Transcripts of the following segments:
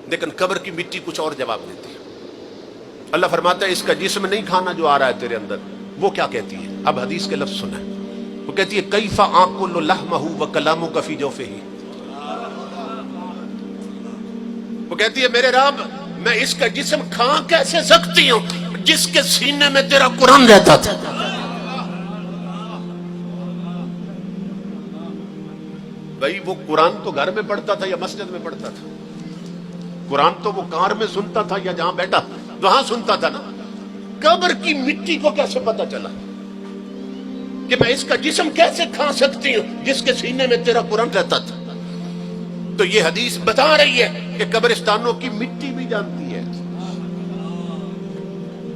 لیکن قبر کی مٹی کچھ اور جواب دیتی ہے۔ اللہ فرماتا ہے اس کا جسم نہیں کھانا جو آ رہا ہے تیرے اندر، وہ کیا کہتی ہے؟ اب حدیث کے لفظ سنیں، وہ کہتی ہے کیف آکل لحمہ وکلامک فی جوفہ، وہ کہتی ہے میرے رب میں اس کا جسم کھا کیسے سکتی ہوں جس کے سینے میں تیرا قرآن رہتا تھا۔ بھائی وہ قرآن تو گھر میں پڑھتا تھا یا مسجد میں پڑھتا تھا؟ قرآن تو وہ کار میں سنتا تھا یا جہاں بیٹھا وہاں سنتا تھا نا۔ قبر کی مٹی کو کیسے پتا چلا کہ میں اس کا جسم کیسے کھا سکتی ہوں جس کے سینے میں تیرا قرآن رہتا تھا؟ تو یہ حدیث بتا رہی ہے کہ قبرستانوں کی مٹی بھی جانتی ہے۔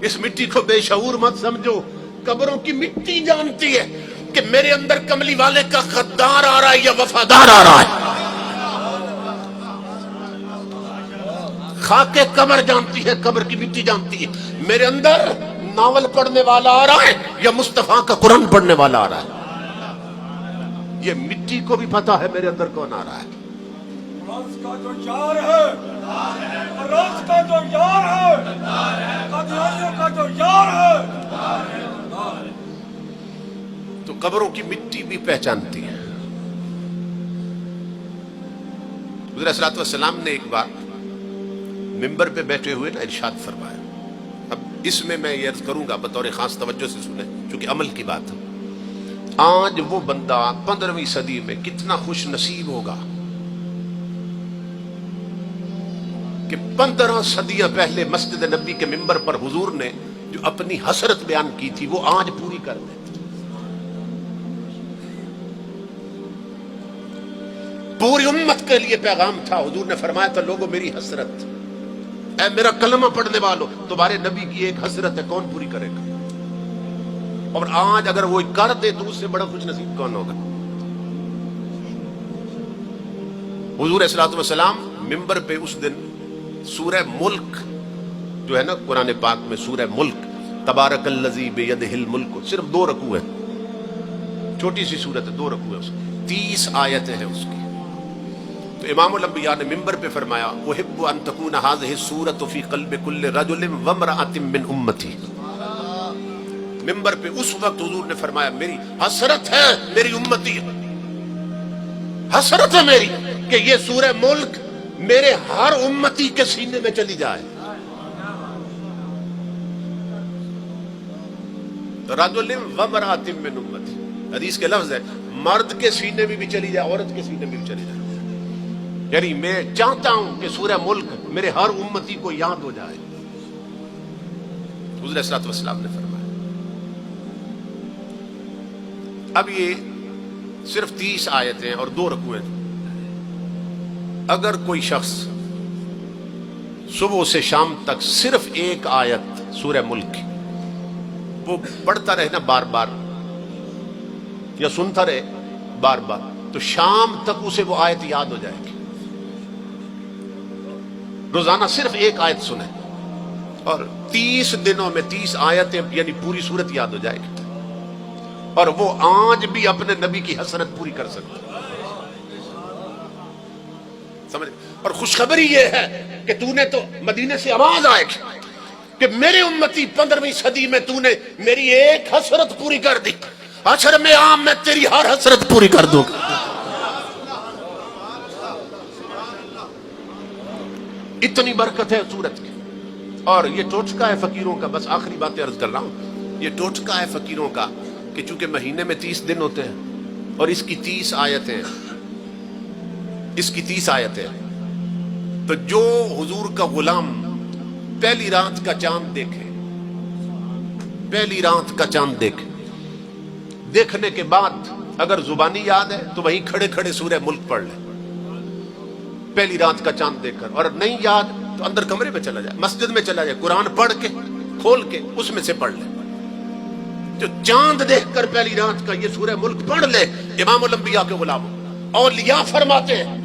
اس مٹی کو بے شعور مت سمجھو، قبروں کی مٹی جانتی ہے کہ میرے اندر کملی والے کا غدار آ رہا ہے یا وفادار آ رہا ہے۔ خاک قبر جانتی ہے، قبر کی مٹی جانتی ہے میرے اندر ناول پڑھنے والا آ رہا ہے یا مصطفیٰ کا قرآن پڑھنے والا آ رہا ہے۔ یہ مٹی کو بھی پتا ہے میرے اندر کون آ رہا ہے۔ رز کا جو یار ہے، رز کا جو یار ہے، قادیانیوں کا جو یار ہے، تو قبروں کی مٹی بھی پہچانتی ہے۔ حضور صلی اللہ علیہ وسلم نے ایک بار ممبر پہ بیٹھے ہوئے نا ارشاد فرمایا، اب اس میں یہ عرض کروں گا بطور خاص توجہ سے سنیں چونکہ عمل کی بات ہے۔ آج وہ بندہ 15ویں صدی میں کتنا خوش نصیب ہوگا کہ 15 صدیاں پہلے مسجد نبی کے ممبر پر حضور نے جو اپنی حسرت بیان کی تھی وہ آج پوری کر دے۔ پوری امت کے لیے پیغام تھا، حضور نے فرمایا تھا لوگوں میری حسرت، اے میرا کلمہ پڑھنے والوں تمہارے نبی کی ایک حسرت ہے، کون پوری کرے گا؟ اور آج اگر وہ کر دے تو اس سے بڑا خوش نصیب کون ہوگا؟ حضور صلی اللہ علیہ وسلم ممبر پہ اس دن سورہ ملک جو ہے نا قرآن پاک میں سورہ ملک، تبارک الذی بیدہ الملک، صرف 2 رکوع ہے، چھوٹی سی سورت ہے، 2 رکوع ہے اس کی، 30 آیتیں ہیں اس کی۔ تو امام الانبیاء نے ممبر پہ فرمایا احب ان تکون هذه السورۃ فی قلب کل رجل وامرأۃ من امتی۔ ممبر پہ اس وقت حضور نے فرمایا میری حسرت ہے، میری امتی حسرت ہے میری کہ یہ سورہ ملک میرے ہر امتی کے سینے میں چلی جائے۔ رجل وامرأۃ من امتی، حدیث کے لفظ ہے مرد کے سینے میں بھی چلی جائے، عورت کے سینے میں بھی چلی جائے۔ یعنی میں چاہتا ہوں کہ سورہ ملک میرے ہر امتی کو یاد ہو جائے۔ حضور صلی اللہ علیہ وسلم نے فرمایا۔ اب یہ صرف 30 آیتیں اور 2 رکوع ہیں۔ اگر کوئی شخص صبح سے شام تک صرف ایک آیت سورہ ملک وہ پڑھتا رہے نا بار بار یا سنتا رہے بار بار تو شام تک اسے وہ آیت یاد ہو جائے گی۔ روزانہ صرف ایک آیت سنیں اور 30 دنوں میں 30 آیتیں یعنی پوری سورت یاد ہو جائے گی، اور وہ آج بھی اپنے نبی کی حسرت پوری کر سکتا ہے۔ سمجھ؟ اور خوشخبری یہ ہے کہ تو نے تو مدینے سے آواز آئے گی کہ میرے امتی 15ویں صدی میں تو نے میری ایک حسرت پوری کر دی، حشر میں عام میں تیری ہر حسرت پوری کر دوں گا۔ اتنی برکت ہے سورت کی۔ اور یہ ٹوٹکا ہے فقیروں کا، بس آخری باتیں عرض کر رہا ہوں، یہ ٹوٹکا ہے فقیروں کا کہ چونکہ مہینے میں 30 دن ہوتے ہیں اور اس کی 30 آیتیں، اس کی 30 آیتیں، تو جو حضور کا غلام پہلی رات کا چاند دیکھے، پہلی رات کا چاند دیکھے، دیکھنے کے بعد اگر زبانی یاد ہے تو وہیں کھڑے کھڑے سورہ ملک پڑھ لے پہلی رات کا چاند دیکھ کر، اور نہیں یاد تو اندر کمرے میں چلا جائے، مسجد میں چلا جائے، قرآن پڑھ کے کھول کے اس میں سے پڑھ لے۔ جو چاند دیکھ کر پہلی رات کا یہ سورہ ملک پڑھ لے، امام الانبیاء کے غلام اولیاء فرماتے ہیں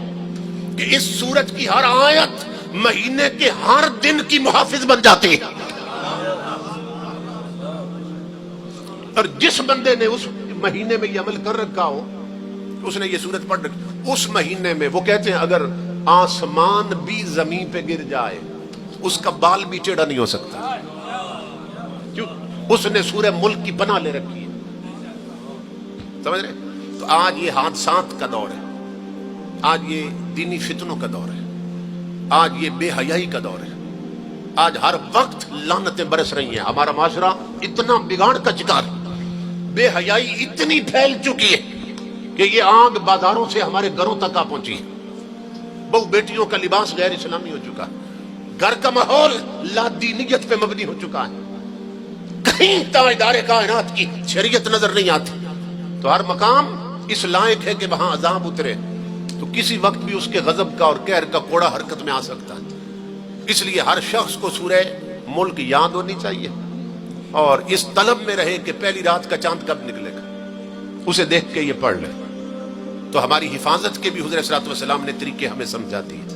کہ اس سورت کی ہر آیت مہینے کے ہر دن کی محافظ بن جاتی ہے۔ اور جس بندے نے اس مہینے میں یہ عمل کر رکھا ہو، اس نے یہ سورت پڑھ رکھی، اس مہینے میں وہ کہتے ہیں اگر آسمان بھی زمین پہ گر جائے اس کا بال بھی ٹیڑھا نہیں ہو سکتا، کیوں؟ اس نے سورہ ملک کی پناہ لے رکھی ہے، سمجھ رہے؟ تو آج یہ حادثات کا دور ہے، آج یہ دینی فتنوں کا دور ہے، آج یہ بے حیائی کا دور ہے، آج ہر وقت لعنتیں برس رہی ہیں۔ ہمارا معاشرہ اتنا بگاڑ کا شکار، بے حیائی اتنی پھیل چکی ہے کہ یہ آگ بازاروں سے ہمارے گھروں تک آ پہنچی ہے۔ بہو بیٹیوں کا لباس غیر اسلامی ہو چکا ہے، گھر کا ماحول لا دینیت پہ مبنی ہو چکا ہے، کہیں تابعدار کائنات کی شریعت نظر نہیں آتی۔ تو ہر مقام اس لائق ہے کہ وہاں عذاب اترے، تو کسی وقت بھی اس کے غضب کا اور قہر کا کوڑا حرکت میں آ سکتا ہے۔ اس لیے ہر شخص کو سورہ ملک یاد ہونی چاہیے اور اس طلب میں رہے کہ پہلی رات کا چاند کب نکلے گا، اسے دیکھ کے یہ پڑھ لے۔ تو ہماری حفاظت کے بھی حضرت صلی اللہ علیہ وسلم نے طریقے ہمیں سمجھا دیے۔